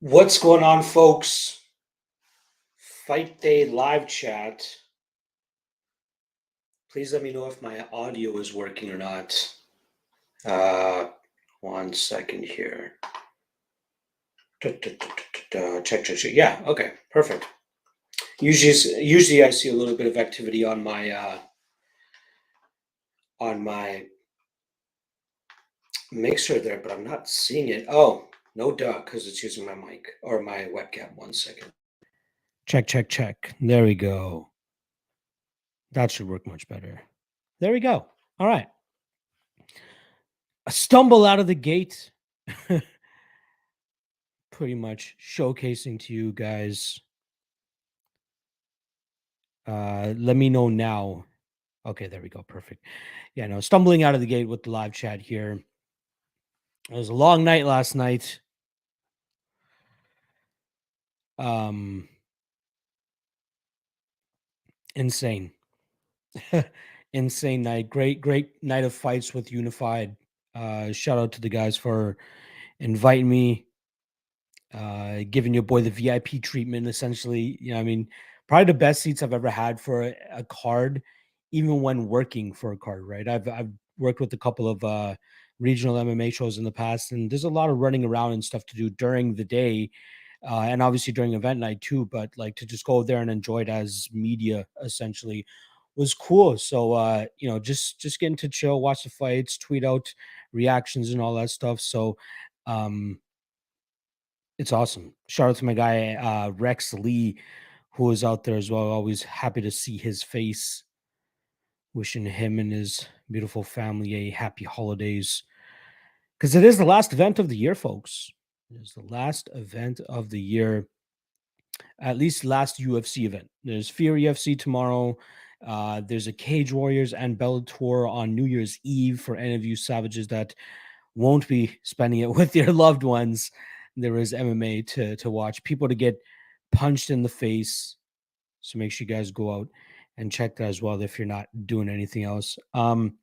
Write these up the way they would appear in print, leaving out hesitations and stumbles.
What's going on, folks? Fight Day live chat. Please let me know if my audio is working or not. Uh, 1 second here. Check. Yeah, okay, perfect. Usually I see a little bit of activity on my mixer there, but I'm not seeing it. Oh, no duh, because it's using my mic or my webcam. 1 second. Check. There we go. That should work much better. There we go. All right. A stumble out of the gate. Pretty much showcasing to you guys. Let me know now. Okay, there we go. Perfect. Yeah, no, stumbling out of the gate with the live chat here. It was a long night last night. Insane. Insane night. Great night of fights with Unified. Shout out to the guys for inviting me, giving your boy the VIP treatment, essentially. You know, I mean, probably the best seats I've ever had for a card, even when working for a card, right? I've worked with a couple of regional MMA shows in the past, and there's a lot of running around and stuff to do during the day. And obviously during event night too, but like to just go there and enjoy it as media essentially was cool. So just getting to chill, watch the fights, tweet out reactions and all that stuff. So it's awesome. Shout out to my guy Rex Lee, who is out there as well. Always happy to see his face. Wishing him and his beautiful family a happy holidays. Because it is the last event of the year, folks. It is the last event of the year, at least last UFC event. There's Fear UFC tomorrow. There's a Cage Warriors and Bellator on New Year's Eve for any of you savages that won't be spending it with your loved ones. There is MMA to watch, people to get punched in the face. So make sure you guys go out and check that as well if you're not doing anything else. For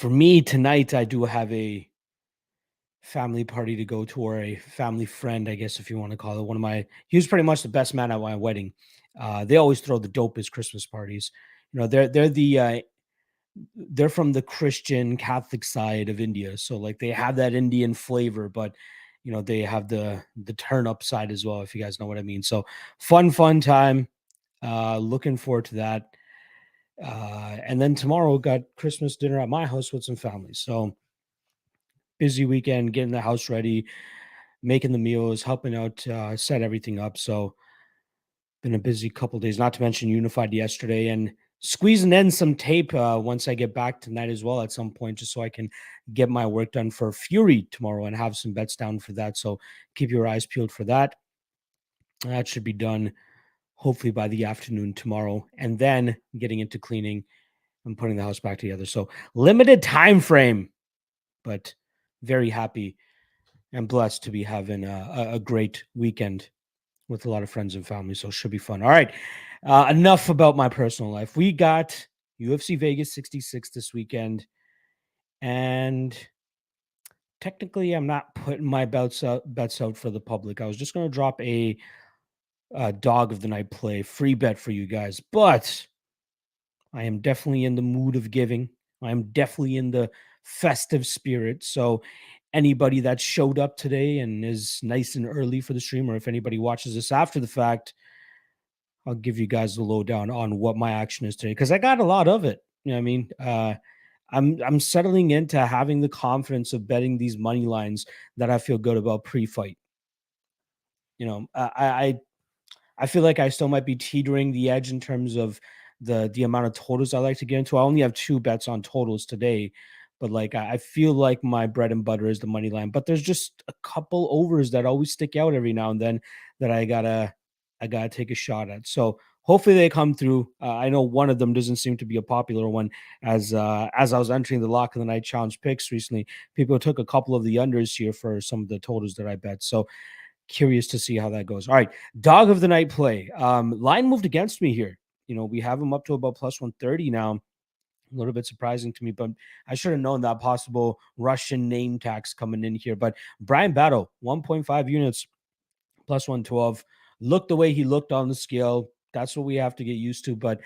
me tonight, I do have a family party to go to, or a family friend, I guess, if you want to call it. He was pretty much the best man at my wedding. They always throw the dopest Christmas parties. You know, they're from the Christian Catholic side of India. So like they have that Indian flavor, but you know, they have the turn up side as well, if you guys know what I mean. So fun time. Looking forward to that. And then tomorrow got Christmas dinner at my house with some family. So busy weekend, getting the house ready, making the meals, helping out, set everything up. So been a busy couple days, not to mention Unified yesterday, and squeezing in some tape once I get back tonight as well at some point, just so I can get my work done for Fury tomorrow and have some bets down for that. So keep your eyes peeled for that. That should be done hopefully by the afternoon tomorrow, and then getting into cleaning and putting the house back together. So limited time frame, but very happy and blessed to be having a great weekend with a lot of friends and family. So it should be fun. All right. Enough about my personal life. We got UFC Vegas 66 this weekend. And technically, I'm not putting my bets out for the public. I was just going to drop a dog of the night play, free bet for you guys. But I am definitely in the mood of giving. I am definitely in the festive spirit. So anybody that showed up today and is nice and early for the stream, or if anybody watches this after the fact, I'll give you guys the lowdown on what my action is today, because I got a lot of it. You know what I mean? I'm settling into having the confidence of betting these money lines that I feel good about pre-fight. You know, I feel like I still might be teetering the edge in terms of the amount of totals I like to get into. I only have 2 bets on totals today, but like I feel like my bread and butter is the money line. But there's just a couple overs that always stick out every now and then that I gotta take a shot at. So hopefully they come through. I know one of them doesn't seem to be a popular one. As I was entering the Lock of the Night Challenge picks recently, people took a couple of the unders here for some of the totals that I bet. So curious to see how that goes. All right, dog of the night play. Line moved against me here. You know, we have him up to about plus 130 now. A little bit surprising to me, but I should have known that possible Russian name tax coming in here. But Brian Battle, 1.5 units plus 112, looked the way he looked on the scale. That's what we have to get used to. But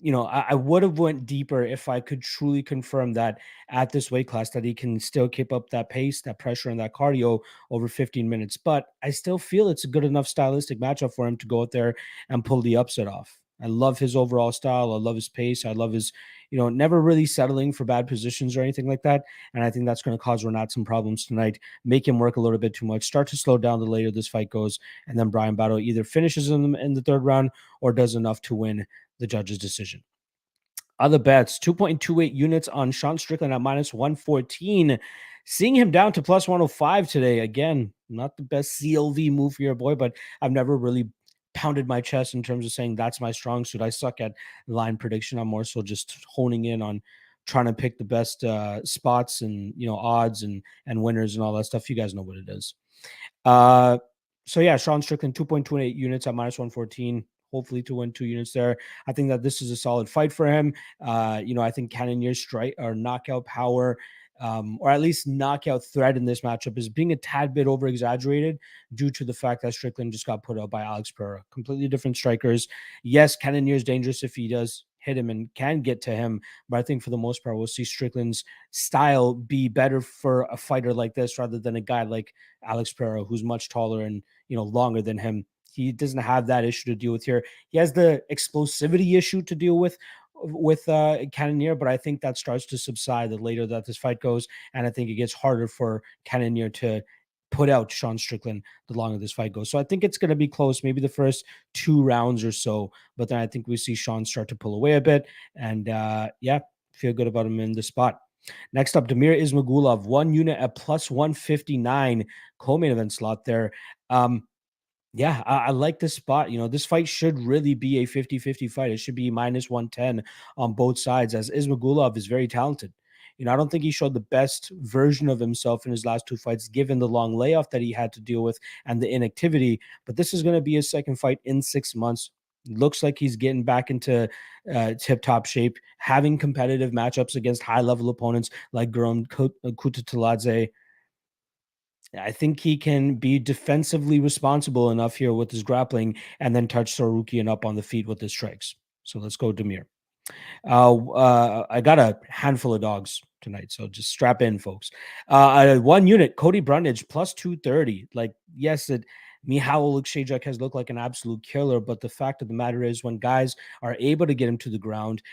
I would have went deeper if I could truly confirm that at this weight class that he can still keep up that pace, that pressure, and that cardio over 15 minutes. But I still feel it's a good enough stylistic matchup for him to go out there and pull the upset off. I love his overall style. I love his pace. I love his, never really settling for bad positions or anything like that. And I think that's going to cause Renat some problems tonight, make him work a little bit too much, start to slow down the later this fight goes. And then Brian Battle either finishes him in the third round or does enough to win the judge's decision. Other bets, 2.28 units on Sean Strickland at minus 114. Seeing him down to plus 105 today. Again, not the best CLV move for your boy, but I've never really pounded my chest in terms of saying that's my strong suit. I suck at line prediction. I'm more so just honing in on trying to pick the best spots and odds and winners and all that stuff. You guys know what it is. So yeah, Sean Strickland 2.28 units at minus 114. Hopefully to win 2 units there. I think that this is a solid fight for him. I think Cannonier's strike or knockout power, or at least knockout threat in this matchup is being a tad bit over exaggerated due to the fact that Strickland just got put out by Alex Pereira. Completely different strikers. Yes, Cannonier is dangerous if he does hit him and can get to him, but I think for the most part we'll see Strickland's style be better for a fighter like this rather than a guy like Alex Pereira, who's much taller and longer than him. He doesn't have that issue to deal with here. He has the explosivity issue to deal with Cannonier, but I think that starts to subside the later that this fight goes, and I think it gets harder for Cannonier to put out Sean Strickland the longer this fight goes. So I think it's going to be close, maybe the first 2 rounds or so, but then I think we see Sean start to pull away a bit, and feel good about him in the spot. Next up, Damir Ismagulov, 1 unit at plus 159, co-main event slot there. I like this spot. This fight should really be a 50-50 fight. It should be minus 110 on both sides, as Ismagulov is very talented. I don't think he showed the best version of himself in his last 2 fights, given the long layoff that he had to deal with and the inactivity. But this is going to be his second fight in 6 months. Looks like he's getting back into tip-top shape, having competitive matchups against high-level opponents like Guram Kutateladze. I think he can be defensively responsible enough here with his grappling and then touch Sarukian up on the feet with his strikes. So let's go Damir. I got a handful of dogs tonight, so just strap in, folks. 1 unit, Cody Brundage, plus 230. Like, yes, Michał Oleksiejczuk has looked like an absolute killer, but the fact of the matter is when guys are able to get him to the ground,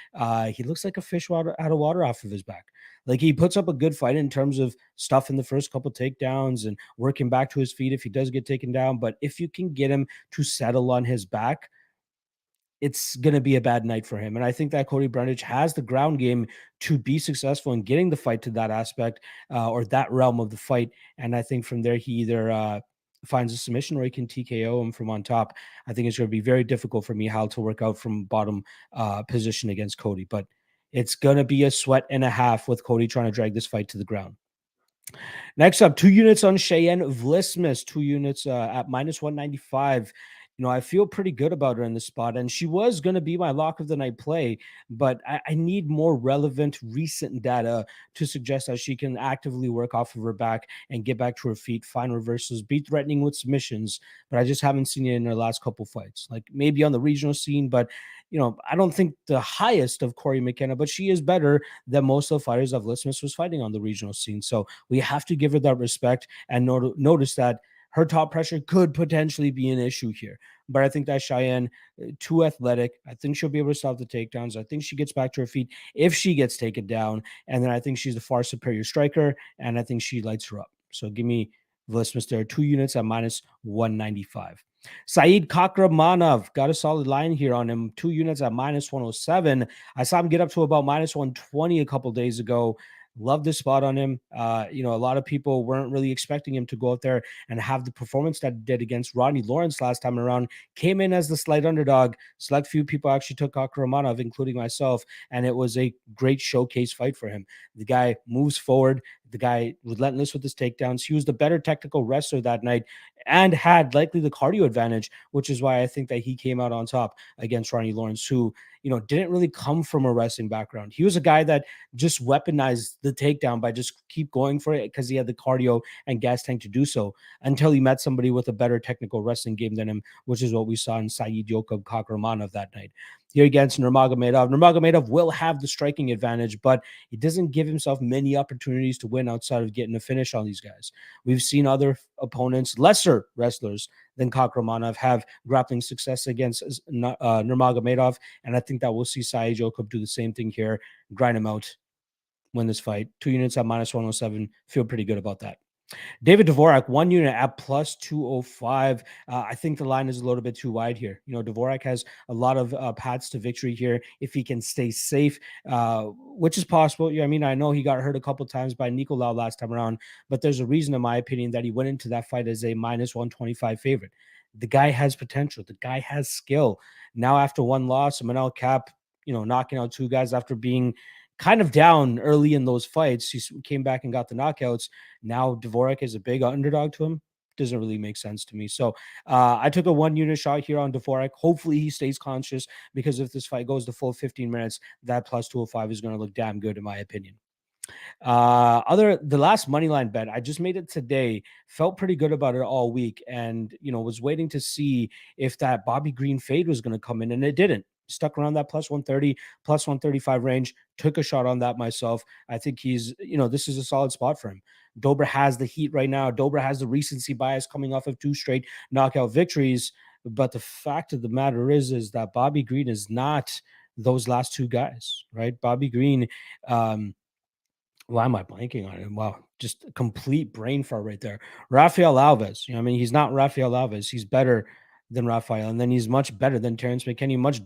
he looks like a fish out of water off of his back. Like, he puts up a good fight in terms of stuff in the first couple takedowns and working back to his feet if he does get taken down. But if you can get him to settle on his back, it's going to be a bad night for him. And I think that Cody Brundage has the ground game to be successful in getting the fight to that aspect or that realm of the fight. And I think from there, he either finds a submission or he can TKO him from on top. I think it's going to be very difficult for Michał to work out from bottom position against Cody. But it's going to be a sweat and a half with Cody trying to drag this fight to the ground. Next up, 2 units on Cheyenne Vlismas, 2 units at minus 195. I feel pretty good about her in the spot, and she was going to be my lock of the night play, but I need more relevant recent data to suggest that she can actively work off of her back and get back to her feet, find reversals, be threatening with submissions, but I just haven't seen it in her last couple fights. Like, maybe on the regional scene, but I don't think the highest of Corey McKenna, but she is better than most of the fighters of Vlismas was fighting on the regional scene. So we have to give her that respect and notice that her top pressure could potentially be an issue here. But I think that Cheyenne, too athletic. I think she'll be able to stop the takedowns. I think she gets back to her feet if she gets taken down. And then I think she's the far superior striker, and I think she lights her up. So give me Vlismas there, 2 units at minus 195. Saeed Kakramanov got a solid line here on him, 2 units at minus 107. I saw him get up to about minus 120 a couple days ago. Love this spot on him. A lot of people weren't really expecting him to go out there and have the performance that he did against Rodney Lawrence last time around. Came in as the slight underdog. Select few people actually took Kakramanov, including myself, and it was a great showcase fight for him. The guy moves forward, The guy relentless with his takedowns. He was the better technical wrestler that night and had likely the cardio advantage, which is why I think that he came out on top against Ronnie Lawrence, who, didn't really come from a wrestling background. He was a guy that just weaponized the takedown by just keep going for it because he had the cardio and gas tank to do so until he met somebody with a better technical wrestling game than him, which is what we saw in Saeed Yokub Kakramanov that night. Here against Nurmagomedov. Nurmagomedov will have the striking advantage, but he doesn't give himself many opportunities to win outside of getting a finish on these guys. We've seen other opponents, lesser wrestlers than Kakramanov, have grappling success against Nurmagomedov, and I think that we'll see Saeed Yokub do the same thing here, grind him out, win this fight. 2 units at minus 107. Feel pretty good about that. David Dvorak, 1 unit at plus 205. I think the line is a little bit too wide here. Dvorak has a lot of paths to victory here if he can stay safe, which is possible. I mean, I know he got hurt a couple times by Nicolau last time around, but there's a reason, in my opinion, that he went into that fight as a minus 125 favorite. The guy has potential. The guy has skill. Now, after one loss, Manel Cap, knocking out 2 guys after being kind of down early in those fights, he came back and got the knockouts. Now Dvorak is a big underdog to him. Doesn't really make sense to me. So I took a 1 unit shot here on Dvorak. Hopefully he stays conscious, because if this fight goes the full 15 minutes, that plus 205 is going to look damn good, in my opinion. The last money line bet, I just made it today, felt pretty good about it all week, and was waiting to see if that Bobby Green fade was going to come in, and it didn't. Stuck around that plus 130, plus 135 range. Took a shot on that myself. I think he's, this is a solid spot for him. Dober has the heat right now. Dober has the recency bias coming off of 2 straight knockout victories. But the fact of the matter is that Bobby Green is not those last 2 guys, right? Bobby Green, why am I blanking on it? Wow, just a complete brain fart right there. Rafael Alves. He's not Rafael Alves. He's better than Rafael, and then he's much better than Terrence McKinney, much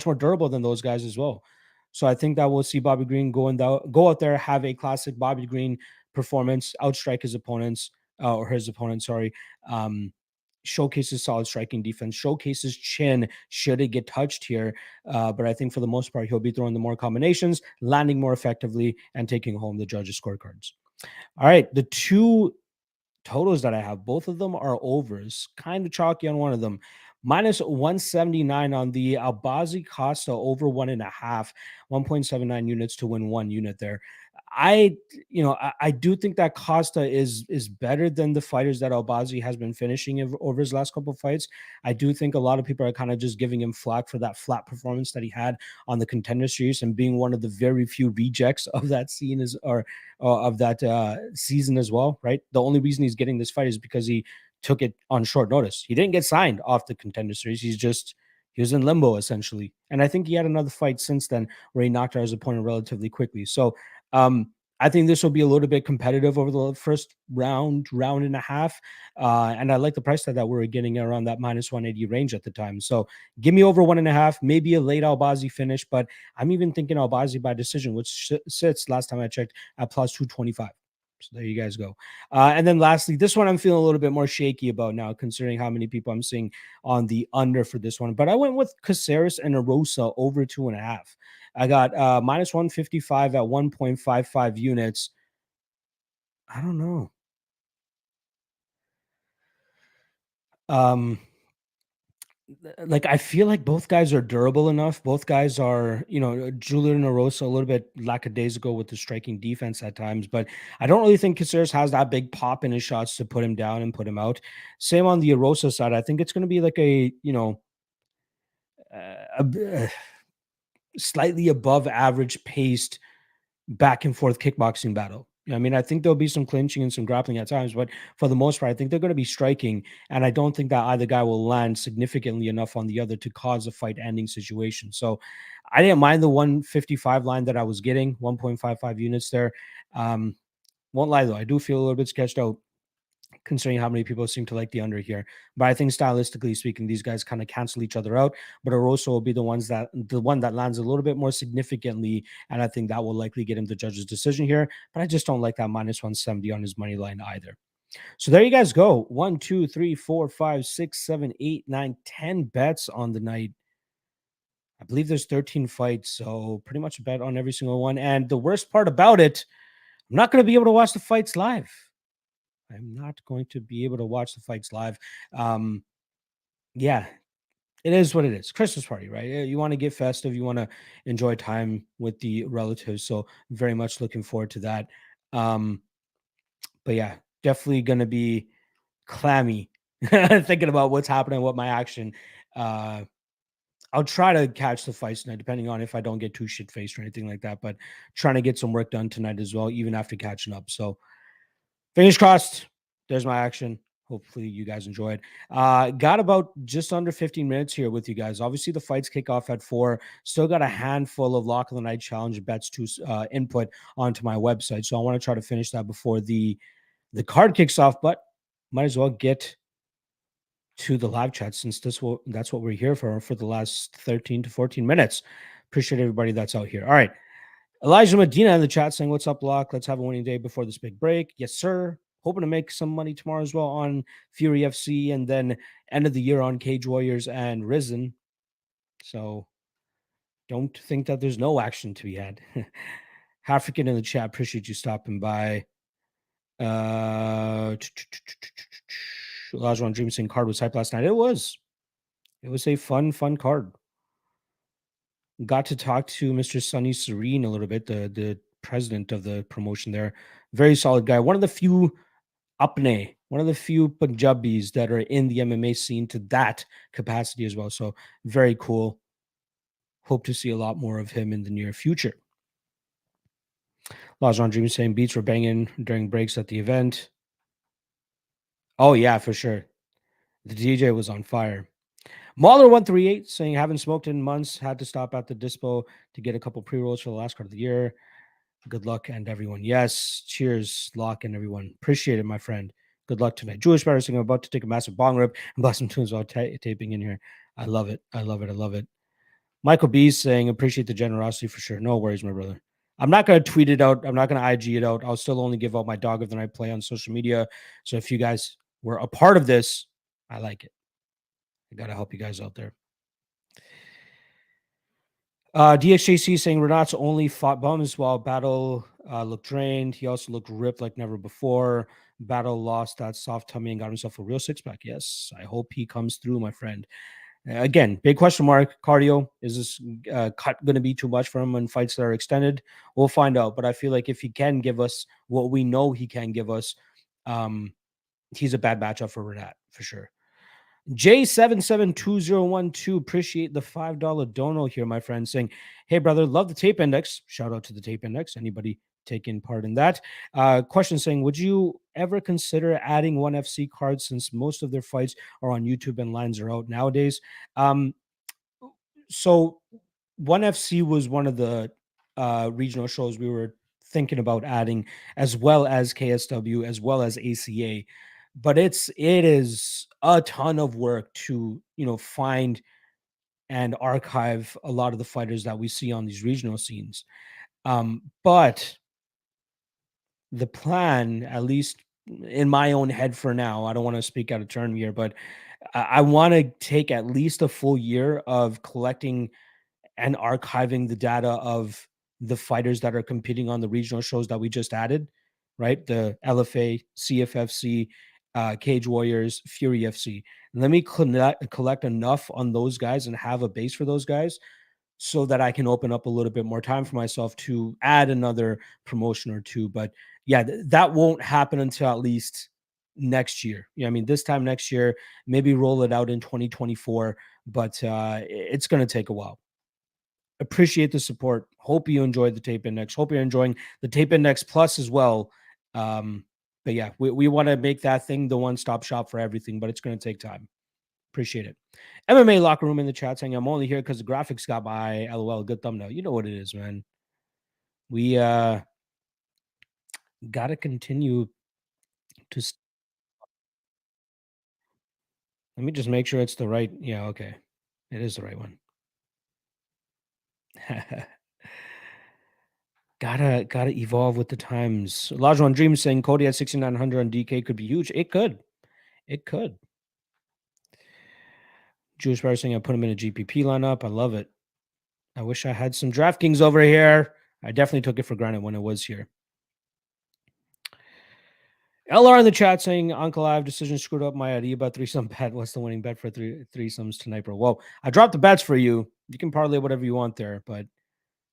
more durable than those guys as well. So I think that we'll see Bobby Green go out there, have a classic Bobby Green performance, outstrike his opponents, or his opponent, sorry. Showcases solid striking defense, showcases chin should it get touched here. But I think for the most part, he'll be throwing the more combinations, landing more effectively, and taking home the judges' scorecards. All right, the 2 totals that I have, both of them are overs. Kind of chalky on one of them. Minus 179 on the Albazi Costa over 1.5, 1.79 units to win 1 unit there. I do think that Costa is better than the fighters that Albazi has been finishing over his last couple of fights. I do think a lot of people are kind of just giving him flack for that flat performance that he had on the Contender Series, and being one of the very few rejects of that scene of that season as well, right? The only reason he's getting this fight is because he took it on short notice. He didn't get signed off the Contender Series. He was in limbo essentially. And I think he had another fight since then where he knocked out his opponent relatively quickly. So I think this will be a little bit competitive over the first round and a half. And I like the price tag that we were getting around that minus 180 range at the time. So give me over 1.5, maybe a late Albazi finish, but I'm even thinking Albazi by decision, which sits last time I checked at plus 225. So there you guys go. And then lastly, this one I'm feeling a little bit more shaky about now, considering how many people I'm seeing on the under for this one. But I went with Caceres and Erosa over 2.5. I got minus 155 at 1.55 units. I don't know. Like, I feel like both guys are durable enough. Both guys are, Julian Erosa a little bit lackadaisical with the striking defense at times, but I don't really think Caceres has that big pop in his shots to put him down and put him out. Same on the Erosa side. I think it's going to be like a, a slightly above average paced back and forth kickboxing battle. I think there'll be some clinching and some grappling at times, but for the most part, I think they're going to be striking. And I don't think that either guy will land significantly enough on the other to cause a fight ending situation. So I didn't mind the 155 line that I was getting, 1.55 units there. Won't lie though, I do feel a little bit sketched out considering how many people seem to like the under here. But I think stylistically speaking, these guys kind of cancel each other out. But Erosa will be the one that lands a little bit more significantly, and I think that will likely get him the judge's decision here. But I just don't like that minus 170 on his money line either. So there you guys go. 1, 2, 3, 4, 5, 6, 7, 8, 9, 10 bets on the night. I believe there's 13 fights, so pretty much a bet on every single one. And the worst part about it, I'm not going to be able to watch the fights live. I'm not going to be able to watch the fights live. Um, yeah, it is what it is. Christmas party, right? You want to get festive. You want to enjoy time with the relatives. So very much looking forward to that. Um, but yeah, definitely going to be clammy thinking about what's happening, what my action. Uh, I'll try to catch the fights tonight, depending on if I don't get too shit faced or anything like that. But trying to get some work done tonight as well, even after catching up. So fingers crossed. There's my action. Hopefully you guys enjoyed. Got about just under 15 minutes here with you guys. Obviously, the fights kick off at 4. Still got a handful of Lock of the Night Challenge bets to input onto my website. So I want to try to finish that before the card kicks off, but might as well get to the live chat since that's what we're here for the last 13 to 14 minutes. Appreciate everybody that's out here. All right. Elijah Medina in the chat saying, "What's up, Lock? Let's have a winning day before this big break." Yes, sir. Hoping to make some money tomorrow as well on Fury FC and then end of the year on Cage Warriors and Risen. So don't think that there's no action to be had. African in the chat, appreciate you stopping by. Elijah Dream saying card was hype last night. It was. It was a fun card. Got to talk to Mr. Sunny Serene a little bit, the president of the promotion there. Very solid guy. One of the few Apne, one of the few Punjabis that are in the MMA scene to that capacity as well. So very cool. Hope to see a lot more of him in the near future. Lajon Dream saying beats were banging during breaks at the event. Oh yeah, for sure. The DJ was on fire. Mahler138 saying haven't smoked in months, had to stop at the dispo to get a couple pre-rolls for the last card of the year. Good luck and everyone. Yes, cheers, Lock and everyone. Appreciate it, my friend. Good luck tonight. Jewish Better saying I'm about to take a massive bong rip and blast some tunes while taping in here. I love it. I love it. I love it. Michael B saying appreciate the generosity for sure. No worries, my brother. I'm not going to tweet it out. I'm not going to IG it out. I'll still only give out my dog of the night play on social media. So if you guys were a part of this, I like it. I got to help you guys out there. DXJC saying Renat's only fought bums while Battle looked drained. He also looked ripped like never before. Battle lost that soft tummy and got himself a real six-pack. Yes, I hope he comes through, my friend. Again, big question mark. Cardio. Is this cut going to be too much for him in fights that are extended? We'll find out. But I feel like if he can give us what we know he can give us, he's a bad matchup for Renat, for sure. J772012, appreciate the $5 dono here, my friend, saying, hey, brother, love the tape index. Shout out to the tape index. Anybody taking part in that? Question saying, would you ever consider adding ONE FC cards since most of their fights are on YouTube and lines are out nowadays? So ONE FC was one of the regional shows we were thinking about adding, as well as KSW, as well as ACA. But it is a ton of work to, find and archive a lot of the fighters that we see on these regional scenes. But the plan, at least in my own head for now, I don't want to speak out of turn here, but I want to take at least a full year of collecting and archiving the data of the fighters that are competing on the regional shows that we just added, right? The LFA, CFFC, Cage Warriors, Fury FC. And let me collect enough on those guys and have a base for those guys so that I can open up a little bit more time for myself to add another promotion or two. But yeah, that won't happen until at least next year. I mean, this time next year, maybe roll it out in 2024, but it's going to take a while. Appreciate the support. Hope you enjoyed the tape index. Hope you're enjoying the tape index plus as well. But yeah, we want to make that thing the one-stop shop for everything, but it's going to take time. Appreciate it. MMA Locker Room in the chat saying, I'm only here because the graphics got my LOL. Good thumbnail. You know what it is, man. We got to continue to. Let me just make sure it's the right. Yeah, okay. It is the right one. Gotta evolve with the times. Lajon Dream saying Cody at 6,900 on DK could be huge. It could. It could. Jewish Bear saying I put him in a GPP lineup. I love it. I wish I had some DraftKings over here. I definitely took it for granted when it was here. LR in the chat saying, Uncle, I have decision screwed up my Ariba threesome bet. What's the winning bet for threesomes tonight, bro? Well, I dropped the bets for you. You can parlay whatever you want there, but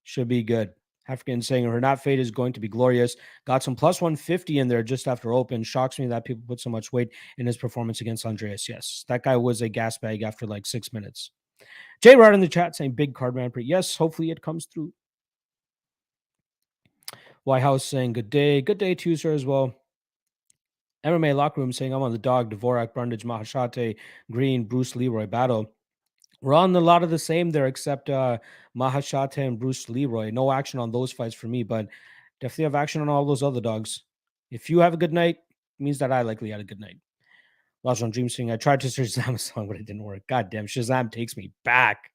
should be good. African saying her not fade is going to be glorious. Got some plus 150 in there just after open. Shocks me that people put so much weight in his performance against Andreas. Yes, that guy was a gas bag after like 6 minutes. J Rod in the chat saying big card man. Yes, hopefully it comes through. White House saying good day. Good day to you, sir, as well. MMA locker room saying I'm on the dog. Dvorak, Brundage, Mahashate, Green, Bruce Leroy battle. We're on a lot of the same there, except Mahashate and Bruce Leroy. No action on those fights for me, but definitely have action on all those other dogs. If you have a good night, it means that I likely had a good night. Lost on Dream Sing. I tried to search Shazam song, but it didn't work. God damn, Shazam takes me back.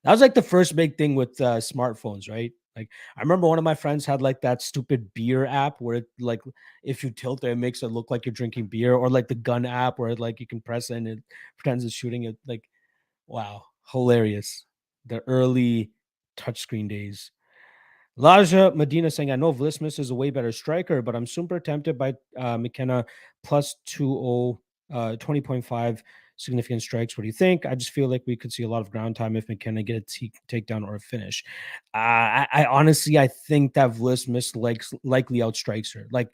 That was like the first big thing with smartphones, right? Like I remember one of my friends had like that stupid beer app where it like if you tilt it, it makes it look like you're drinking beer, or like the gun app where like you can press it and it pretends it's shooting it. Like, wow, hilarious. The early touchscreen days. Laja Medina saying, I know Vlismus is a way better striker, but I'm super tempted by McKenna plus 20.5 significant strikes. What do you think? I just feel like we could see a lot of ground time if McKenna get a takedown or a finish. I honestly, I think that Vlismus likely outstrikes her. Like,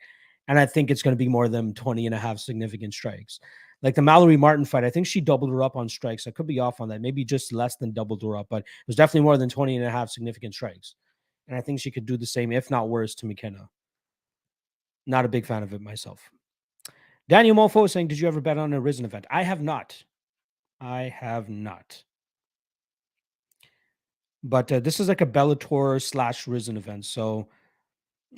and I think it's going to be more than 20 and a half significant strikes. Like the Mallory Martin fight, I think she doubled her up on strikes. I could be off on that. Maybe just less than doubled her up, but it was definitely more than 20 and a half significant strikes. And I think she could do the same, if not worse, to McKenna. Not a big fan of it myself. Daniel Mofo saying, did you ever bet on a Risen event? I have not. I have not. But this is like a Bellator / Risen event. So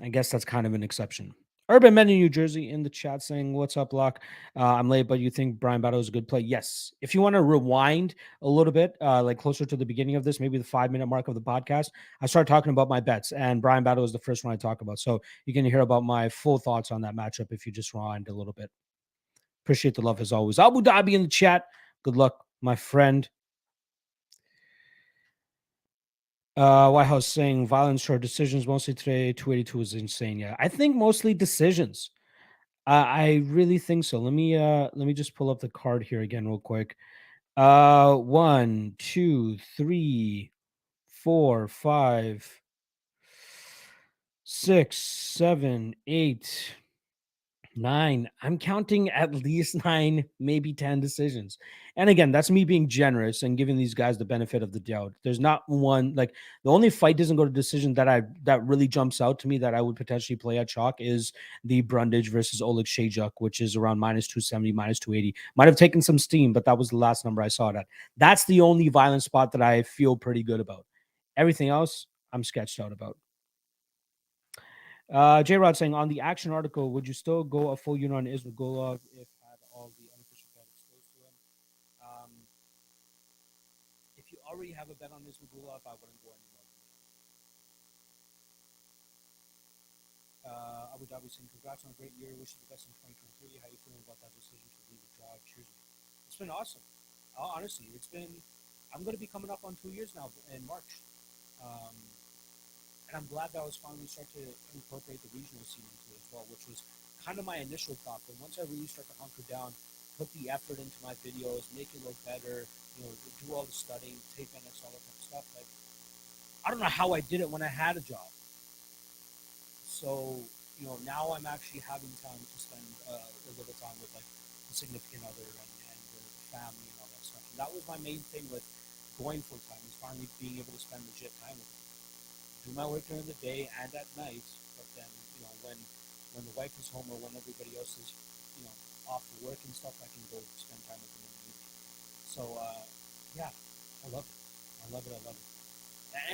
I guess that's kind of an exception. Urban Men in New Jersey in the chat saying, what's up, Locke? I'm late, but you think Brian Battle is a good play? Yes. If you want to rewind a little bit, like closer to the beginning of this, maybe the 5-minute mark of the podcast, I started talking about my bets, and Brian Battle is the first one I talk about. So you can hear about my full thoughts on that matchup if you just rewind a little bit. Appreciate the love as always. Abu Dhabi in the chat. Good luck, my friend. White House saying violence or decisions mostly today. 282 is insane. Yeah, I think mostly decisions. I really think so. Let me just pull up the card here again real quick. 1, 2, 3, 4, 5, 6, 7, 8, 9. I'm counting at least 9, maybe 10 decisions. And again, that's me being generous and giving these guys the benefit of the doubt. There's not one, like the only fight doesn't go to decision that really jumps out to me that I would potentially play at chalk is the Brundage versus Oleg Shayjuk, which is around minus 270, minus 280. Might have taken some steam, but that was the last number I saw it at. That's the only violent spot that I feel pretty good about. Everything else, I'm sketched out about. J Rod saying on the action article, would you still go a full unit on Ismagulov if had all the unofficial bet exposed to him? Um, if you already have a bet on Ismagulov, I wouldn't go anymore. Abu Dhabi saying congrats on a great year. Wish you the best in 2023. How you feeling about that decision to leave the job? Cheers. It's been awesome. Honestly, it's been. I'm going to be coming up on 2 years now in March. And I'm glad that I was finally starting to incorporate the regional scene into it as well, which was kind of my initial thought. But once I really start to hunker down, put the effort into my videos, make it look better, do all the studying, tape NX, all that type of stuff. Like, I don't know how I did it when I had a job. So, now I'm actually having time to spend a little time with like the significant other and the family and all that stuff. And that was my main thing with going full time, is finally being able to spend legit time with them. Do my work during the day and at night, but then when the wife is home or when everybody else is off to work and stuff, I can go spend time with them in the evening. So yeah, I love it. I love it. I love it.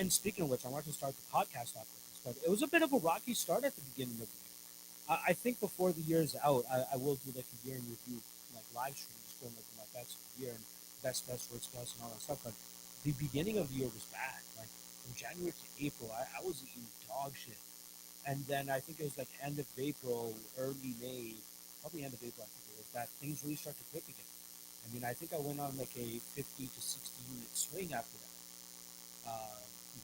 And speaking of which, I wanted to start the podcast off with this, but it was a bit of a rocky start at the beginning of the year. I think before the year is out, I will do like a year in review, like live streams, going over my bets for the year and best worst best and all that stuff. But the beginning of the year was bad. Like from January to April, I was eating dog shit. And then I think it was like end of April, early May, probably end of April, I think it was, that things really start to click again. I mean, I think I went on like a 50 to 60 unit swing after that.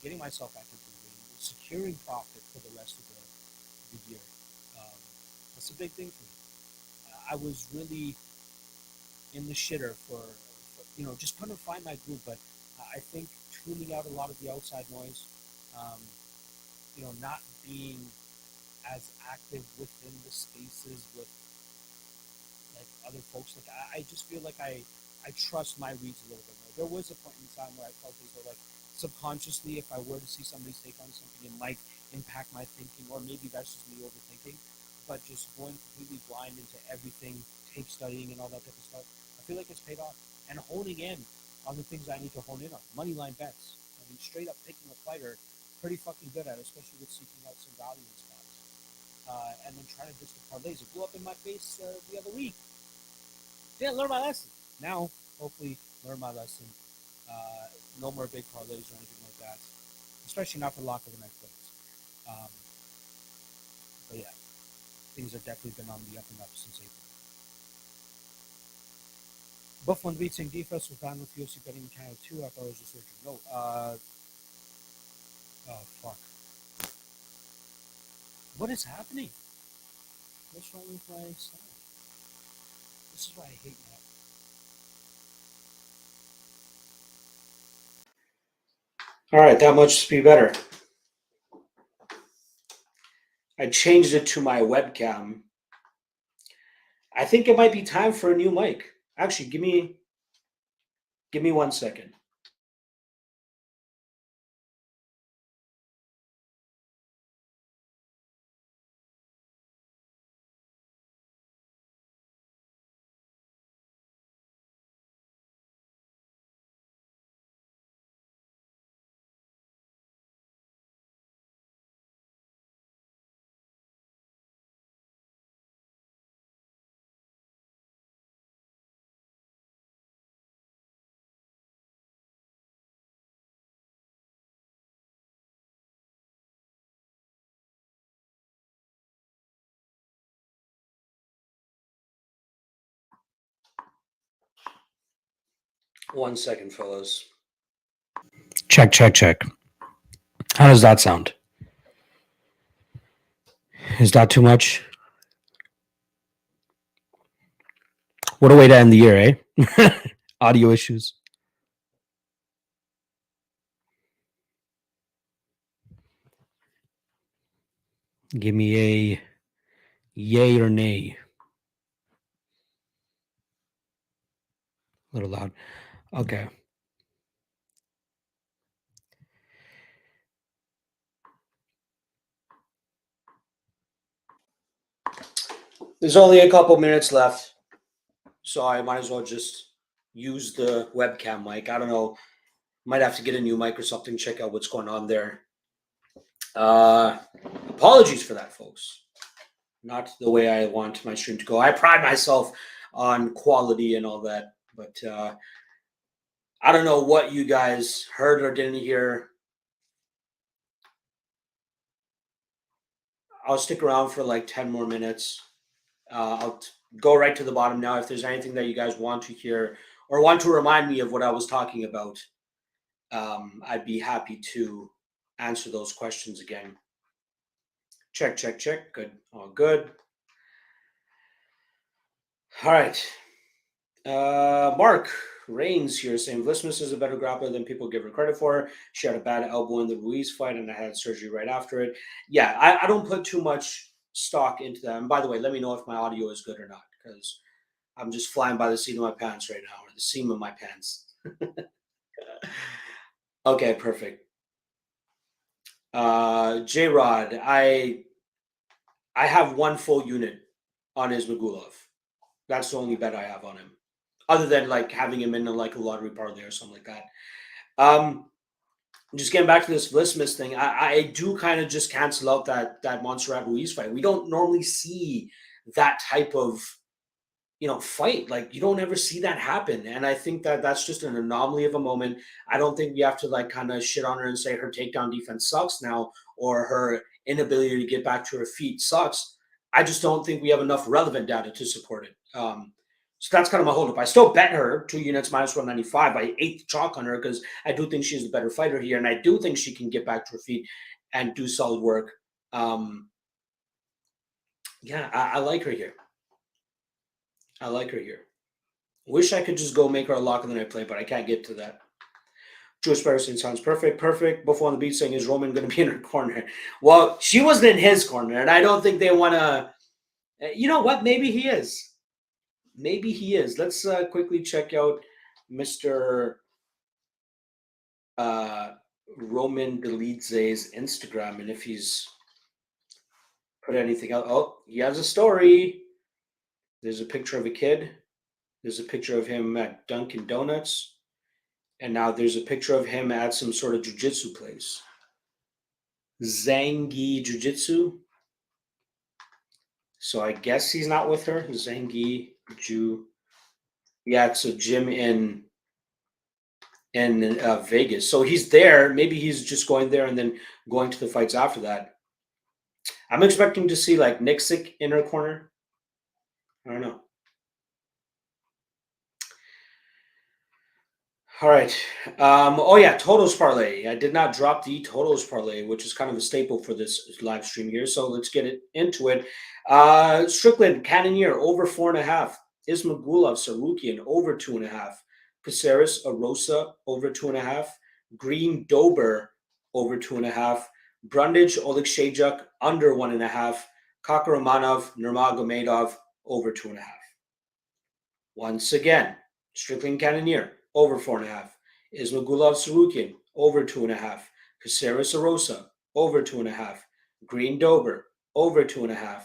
Getting myself back into the game, securing profit for the rest of the year. That's a big thing for me. I was really in the shitter for just couldn't find my groove. But I think tuning out a lot of the outside noise, um, not being as active within the spaces with like other folks. Like I just feel like I trust my reads a little bit more. There was a point in time where I felt as though like subconsciously, if I were to see somebody's take on something, it might impact my thinking, or maybe that's just me overthinking. But just going completely blind into everything, tape studying and all that type of stuff, I feel like it's paid off. And honing in on the things I need to hone in on. Money line bets. I mean, straight up picking a fighter, pretty fucking good at it, especially with seeking out some value in spots. And then trying to ditch the parlays. It blew up in my face the other week. Didn't learn my lesson. Now, hopefully, learn my lesson. No more big parlays or anything like that, especially not for lock of the night plays. Um, but yeah, things have definitely been on the up and up since April. Buff one beat saying defense was banned with UFC betting in Canada too. I thought it was just searching. No, oh fuck. What is happening? What's wrong with my sound? This is why I hate that. All right, that much be better. I changed it to my webcam. I think it might be time for a new mic. Actually, give me 1 second. One second, fellas. Check, check, check. How does that sound? Is that too much? What a way to end the year, eh? Audio issues. Give me a yay or nay. A little loud. Okay. There's only a couple minutes left, so I might as well just use the webcam mic. I don't know. Might have to get a new mic or something, check out what's going on there. Apologies for that, folks. Not the way I want my stream to go. I pride myself on quality and all that, but I don't know what you guys heard or didn't hear. I'll stick around for like 10 more minutes. I'll go right to the bottom now. If there's anything that you guys want to hear or want to remind me of what I was talking about, I'd be happy to answer those questions again. Check, check, check. Good. All good. All right. Mark Reigns here saying Vlismus is a better grappler than people give her credit for. She had a bad elbow in the Ruiz fight and I had surgery right after it. Yeah, I don't put too much stock into that. And by the way, let me know if my audio is good or not, because I'm just flying by the seat of my pants right now, or the seam of my pants. Okay, perfect. J-Rod, I have one full unit on Ismagulov. That's the only bet I have on him, other than like having him in like a lottery parlay or something like that. Just getting back to this Vlismus thing, I do kind of just cancel out that Montserrat Ruiz fight. We don't normally see that type of fight. Like, you don't ever see that happen, and I think that that's just an anomaly of a moment. I don't think we have to like kind of shit on her and say her takedown defense sucks now, or her inability to get back to her feet sucks. I just don't think we have enough relevant data to support it. So that's kind of my holdup. I still bet her 2 units minus 195. I ate the chalk on her because I do think she's the better fighter here, and I do think she can get back to her feet and do solid work. Yeah, I like her here. I like her here. Wish I could just go make her a lock of the night play, but I can't get to that. Jewish Patterson sounds perfect. Perfect. Buffalo on the beat saying, is Roman going to be in her corner? Well, she wasn't in his corner, and I don't think they want to. You know what? Maybe he is. Maybe he is. Let's quickly check out Mr. Uh, Roman Delidze's Instagram and if he's put anything out. Oh, he has a story. There's a picture of a kid. There's a picture of him at Dunkin' Donuts. And now there's a picture of him at some sort of jiu-jitsu place. Zangi Jiu-Jitsu. So I guess he's not with her. Zangi Jiu. Yeah, it's a gym in Vegas. So he's there. Maybe he's just going there and then going to the fights after that. I'm expecting to see like Nixick in her corner. I don't know. All right. Oh yeah, totals parlay. I did not drop the totals parlay, which is kind of a staple for this live stream here. So let's get it into it. Strickland, Cannonier over 4.5. Ismagulov, Sarukian over 2.5. Caceres, Arosa over 2.5. Green Dober over 2.5. Brundage, Oleksiejczuk under 1.5. Kakramanov, Nurmagomedov over 2.5. Once again, Strickland Cannonier over 4.5. Ismagulov Sarukian over 2.5. Caceres Arosa over 2.5. Green Dober over 2.5.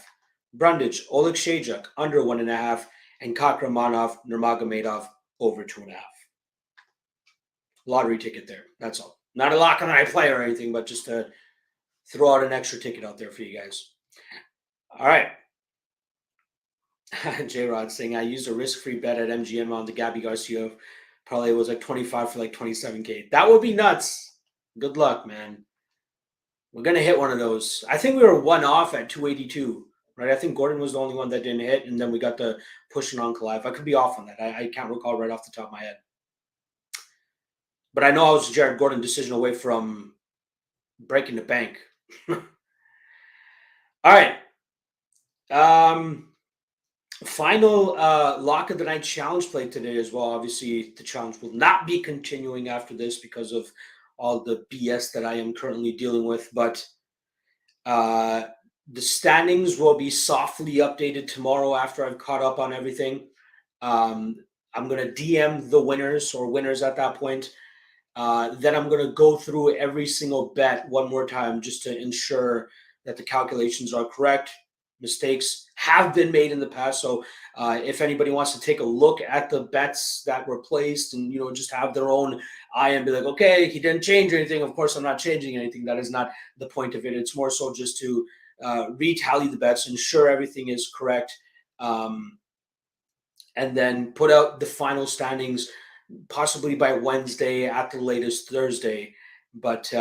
Brundage Oleksiejczuk under 1.5. And Kakramanov Nurmagomedov over 2.5. Lottery ticket there. That's all. Not a lock on I play or anything, but just to throw out an extra ticket out there for you guys. All right. J Rod saying I used a risk-free bet at MGM on the Gabby Garcia. Probably was like 25 for like 27K. That would be nuts. Good luck, man. We're gonna hit one of those. I think we were one off at 282, right? I think Gordon was the only one that didn't hit, and then we got the pushing on Kalive. I could be off on that. I can't recall right off the top of my head. But I know I was a Jared Gordon decision away from breaking the bank. All right. Final lock of the night challenge play today as well. Obviously, the challenge will not be continuing after this because of all the BS that I am currently dealing with. But the standings will be softly updated tomorrow after I've caught up on everything. I'm going to DM the winners or winners at that point. Then I'm going to go through every single bet one more time just to ensure that the calculations are correct. Mistakes have been made in the past. So if anybody wants to take a look at the bets that were placed and, just have their own eye and be like, okay, he didn't change anything. Of course, I'm not changing anything. That is not the point of it. It's more so just to retally the bets, ensure everything is correct, and then put out the final standings possibly by Wednesday, at the latest Thursday. But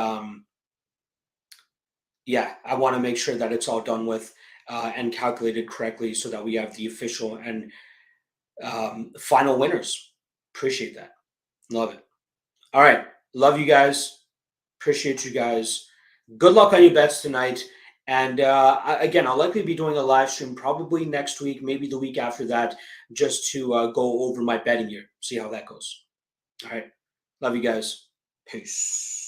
yeah, I want to make sure that it's all done with and calculated correctly so that we have the official and final winners. Appreciate that. Love it. All right. Love you guys. Appreciate you guys. Good luck on your bets tonight. And again, I'll likely be doing a live stream probably next week, maybe the week after that, just to go over my betting here, see how that goes. All right. Love you guys. Peace.